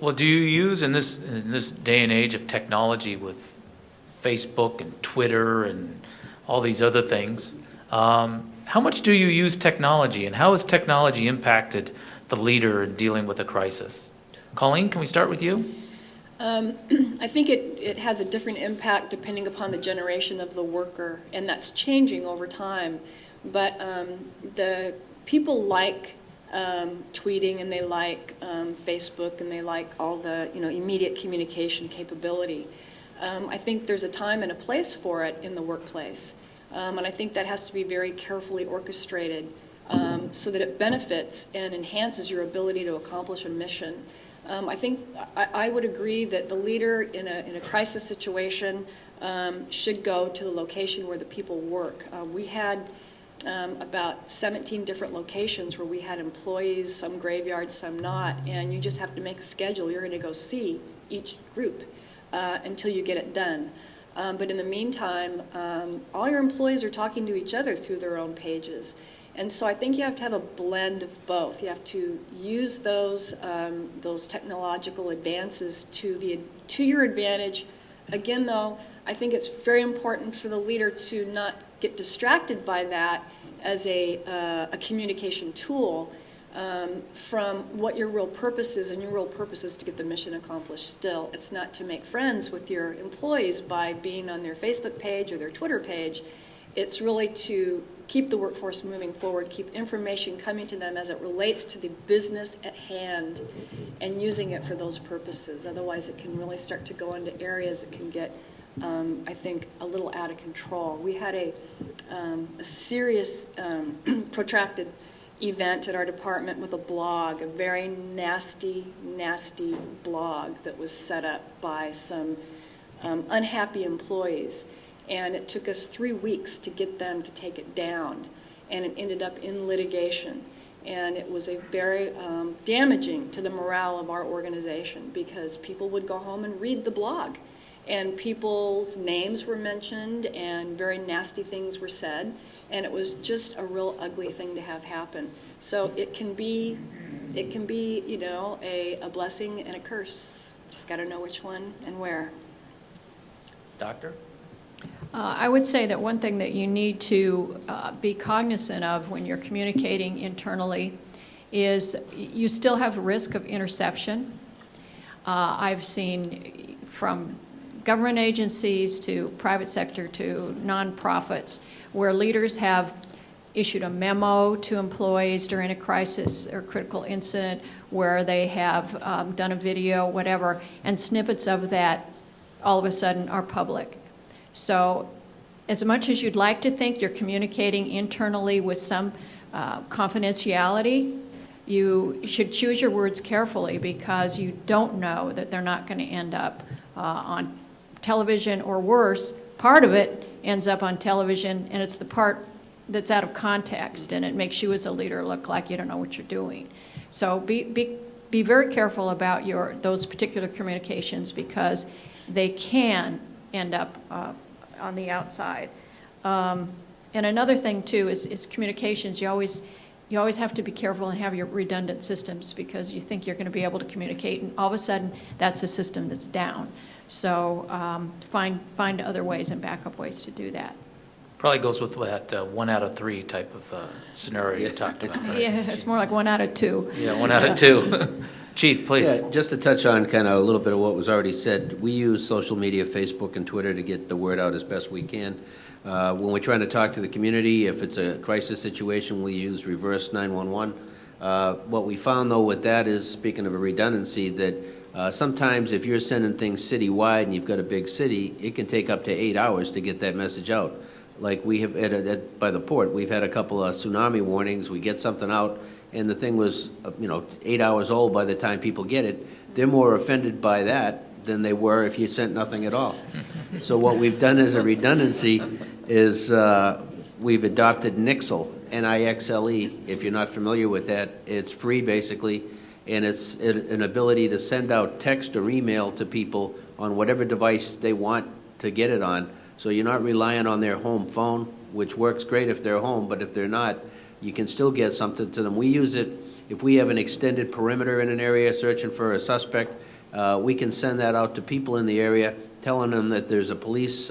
Well, do you use in this day and age of technology with Facebook and Twitter and all these other things, how much do you use technology, and how has technology impacted the leader in dealing with a crisis? Colleen, can we start with you? I think it has a different impact depending upon the generation of the worker, and that's changing over time. But the people like tweeting, and they like Facebook, and they like all the immediate communication capability. I think there's a time and a place for it in the workplace, and I think that has to be very carefully orchestrated so that it benefits and enhances your ability to accomplish a mission. I think I would agree that the leader in a crisis situation should go to the location where the people work. We had about 17 different locations where we had employees, some graveyards, some not, and you just have to make a schedule. You're going to go see each group until you get it done. But in the meantime, all your employees are talking to each other through their own pages. And so I think you have to have a blend of both. You have to use those technological advances to your advantage. Again, though, I think it's very important for the leader to not get distracted by that as a communication tool from what your real purpose is, and your real purpose is to get the mission accomplished still. It's not to make friends with your employees by being on their Facebook page or their Twitter page. It's really to keep the workforce moving forward, keep information coming to them as it relates to the business at hand, and using it for those purposes. Otherwise, it can really start to go into areas that can get, I think, a little out of control. We had a serious, protracted event at our department with a blog, a very nasty, nasty blog that was set up by some unhappy employees. And it took us 3 weeks to get them to take it down, and it ended up in litigation. And it was a very damaging to the morale of our organization, because people would go home and read the blog, and people's names were mentioned and very nasty things were said, and it was just a real ugly thing to have happen. So it can be a blessing and a curse. Just got to know which one and where. Doctor? I would say that one thing that you need to be cognizant of when you're communicating internally is you still have a risk of interception. I've seen from government agencies to private sector to nonprofits where leaders have issued a memo to employees during a crisis or critical incident, where they have done a video, whatever, and snippets of that all of a sudden are public. So as much as you'd like to think you're communicating internally with some confidentiality, you should choose your words carefully, because you don't know that they're not going to end up on television, or worse, part of it ends up on television and it's the part that's out of context, and it makes you as a leader look like you don't know what you're doing. So be very careful about those particular communications, because they can end up on the outside. And another thing too is communications. You always have to be careful and have your redundant systems, because you think you're going to be able to communicate, and all of a sudden that's a system that's down. So find other ways and backup ways to do that. Probably goes with that 1 out of 3 type of scenario you talked about, right? Yeah, it's more like 1 out of 2. Yeah, 1 out of 2. Chief, please. Yeah, just to touch on kind of a little bit of what was already said, we use social media, Facebook and Twitter, to get the word out as best we can. When we're trying to talk to the community, if it's a crisis situation, we use reverse 911. What we found, though, with that is, speaking of a redundancy, that sometimes if you're sending things citywide and you've got a big city, it can take up to 8 hours to get that message out. Like we have by the port, we've had a couple of tsunami warnings. We get something out, and the thing was 8 hours old by the time people get it. They're more offended by that than they were if you sent nothing at all. So what we've done as a redundancy is we've adopted Nixle, Nixle. If you're not familiar with that, it's free basically, and it's an ability to send out text or email to people on whatever device they want to get it on. So you're not relying on their home phone, which works great if they're home, but if they're not, you can still get something to them. We use it If we have an extended perimeter in an area searching for a suspect, we can send that out to people in the area, telling them that there's a police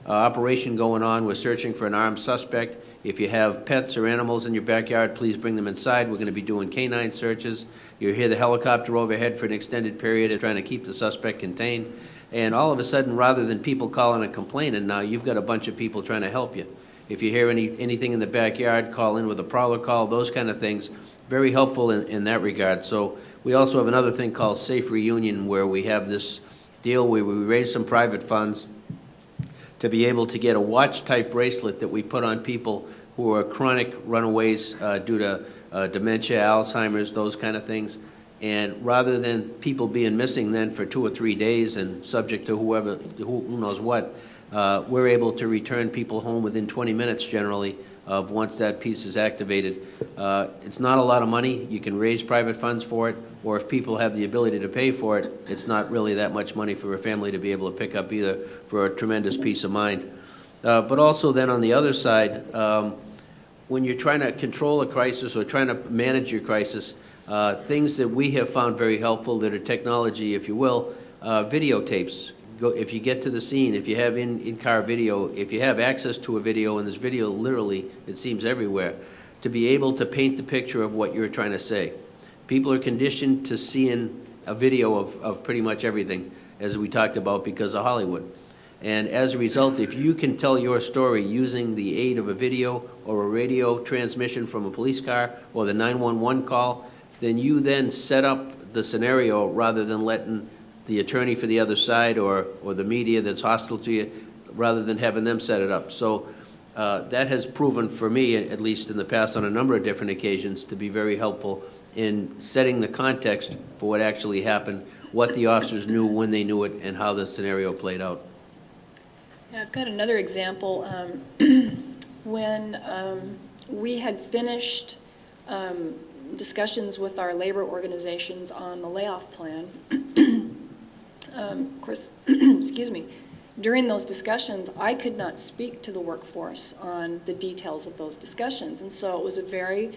operation going on. We're searching for an armed suspect. If you have pets or animals in your backyard, please bring them inside. We're going to be doing canine searches. You hear the helicopter overhead for an extended period, trying to keep the suspect contained. And all of a sudden, rather than people calling and complaining, now you've got a bunch of people trying to help you. If you hear anything in the backyard, call in with a prowler call, those kind of things. Very helpful in that regard. So we also have another thing called Safe Reunion, where we have this deal where we raise some private funds to be able to get a watch-type bracelet that we put on people who are chronic runaways due to dementia, Alzheimer's, those kind of things. And rather than people being missing then for 2 or 3 days and subject to who knows what, we're able to return people home within 20 minutes generally of once that piece is activated. It's not a lot of money. You can raise private funds for it, or if people have the ability to pay for it, it's not really that much money for a family to be able to pick up either, for a tremendous peace of mind. But also then on the other side, when you're trying to control a crisis or trying to manage your crisis, things that we have found very helpful that are technology, if you will, videotapes. If you get to the scene, if you have in-car video, if you have access to a video, and this video literally, it seems everywhere, to be able to paint the picture of what you're trying to say. People are conditioned to seeing a video of pretty much everything, as we talked about, because of Hollywood. And as a result, if you can tell your story using the aid of a video or a radio transmission from a police car or the 911 call, then you then set up the scenario rather than letting the attorney for the other side or the media that's hostile to you, rather than having them set it up. So that has proven for me, at least in the past on a number of different occasions, to be very helpful in setting the context for what actually happened, what the officers knew, when they knew it, and how the scenario played out. Yeah, I've got another example. When we had finished discussions with our labor organizations on the layoff plan, of course, excuse me, during those discussions, I could not speak to the workforce on the details of those discussions. And so it was a very,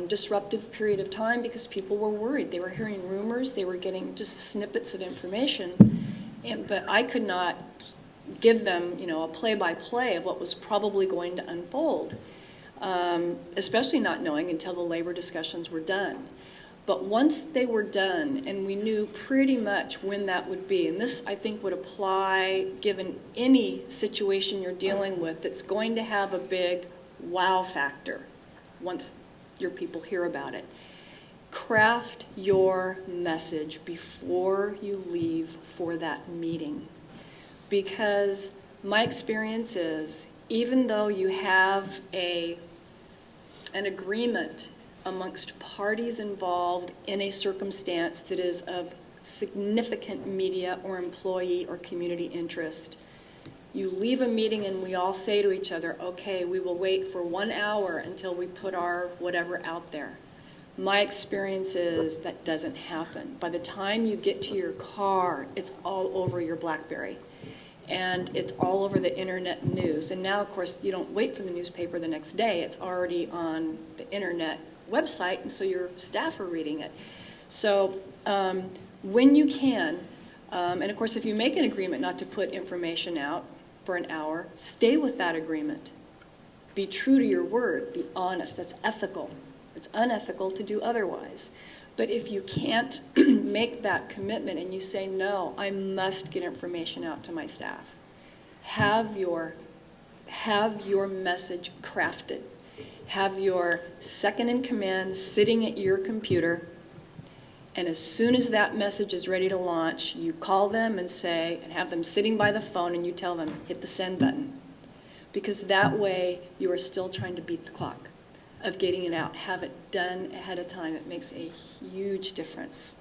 disruptive period of time because people were worried. They were hearing rumors. They were getting just snippets of information. But I could not give them, a play-by-play of what was probably going to unfold, especially not knowing until the labor discussions were done. But once they were done, and we knew pretty much when that would be, and this, I think, would apply given any situation you're dealing with that's going to have a big wow factor once your people hear about it. Craft your message before you leave for that meeting. Because my experience is, even though you have an agreement amongst parties involved in a circumstance that is of significant media or employee or community interest, you leave a meeting and we all say to each other, okay, we will wait for 1 hour until we put our whatever out there. My experience is that doesn't happen. By the time you get to your car, it's all over your BlackBerry. And it's all over the internet news. And now, of course, you don't wait for the newspaper the next day. It's already on the internet website, and so your staff are reading it. So when you can, and of course, if you make an agreement not to put information out for an hour, stay with that agreement. Be true to your word. Be honest. That's ethical. It's unethical to do otherwise. But if you can't make that commitment and you say, no, I must get information out to my staff, have your message crafted. Have your second in command sitting at your computer, and as soon as that message is ready to launch, you call them and say, and have them sitting by the phone, and you tell them, hit the send button. Because that way you are still trying to beat the clock of getting it out. Have it done ahead of time. It makes a huge difference.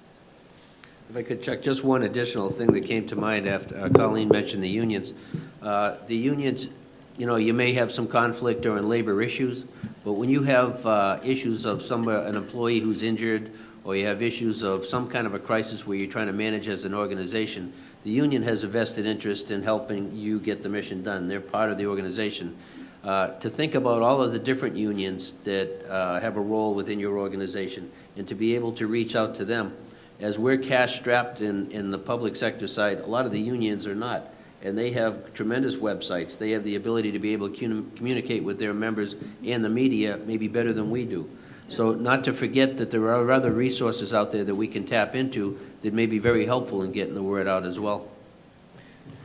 If I could, Chuck, just one additional thing that came to mind after Colleen mentioned the unions. The unions, you may have some conflict during labor issues, but when you have issues of an employee who's injured, or you have issues of some kind of a crisis where you're trying to manage as an organization, the union has a vested interest in helping you get the mission done. They're part of the organization. to think about all of the different unions that have a role within your organization and to be able to reach out to them. As we're cash-strapped in the public sector side, a lot of the unions are not, and they have tremendous websites. They have the ability to be able to communicate with their members and the media maybe better than we do. So not to forget that there are other resources out there that we can tap into that may be very helpful in getting the word out as well.